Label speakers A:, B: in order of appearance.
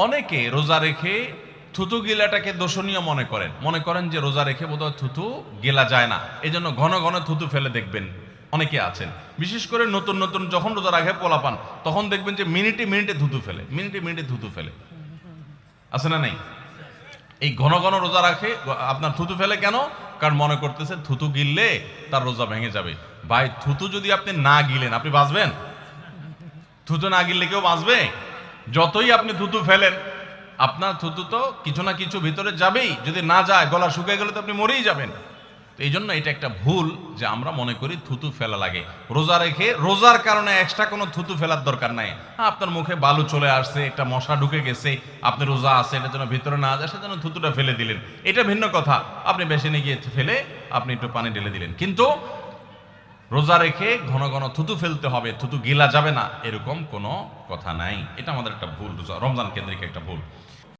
A: অনেকে রোজা রেখে থুতু গিলাটাকে দোষণীয় মনে করেন যে রোজা রেখে বোধহয় থুতু গেলা যায় না, এই জন্য ঘন ঘন থুতু ফেলে দেখবেন অনেকে আছেন। বিশেষ করে নতুন নতুন যখন রোজা রাখে পোলাপান, তখন দেখবেন যে মিনিটে মিনিটে থুতু ফেলে, মিনিটে মিনিটে থুতু ফেলে। আছে না নাই? এই ঘন ঘন রোজা রাখে আপনার থুতু ফেলে কেন? কারণ মনে করতেছে থুতু গিললে তার রোজা ভেঙে যাবে। ভাই, থুতু যদি আপনি না গিলেন আপনি বাঁচবেন? থুতু না গিললে কেউ বাঁচবে? যতই আপনি থুতু ফেলেন, আপনার থুতু তো কিছু না কিছু ভিতরে যাবেই। যদি না যায়, গলা শুকিয়ে গেলে তো আপনি মরেই যাবেন। তো এই জন্য এটা একটা ভুল যে আমরা মনে করি থুতু ফেলা লাগে। রোজা রেখে রোজার কারণে এক্সট্রা কোনো থুতু ফেলার দরকার নাই। আপনার মুখে বালু চলে আসছে, একটা মশা ঢুকে গেছে, আপনি রোজা আছে, এটার জন্য ভিতরে না যায়, সেজন্য থুতুটা ফেলে দিলেন, এটা ভিন্ন কথা। আপনি বেসিনে গিয়ে ফেলে আপনি একটু পানি ঢেলে দিলেন। কিন্তু রোজা রেখে ঘন ঘন থুতু ফেলতে হবে, থুতু গিলা যাবে না, এরকম কোনো কথা নাই। এটা আমাদের একটা ভুল, রমজান কেন্দ্রিক একটা ভুল।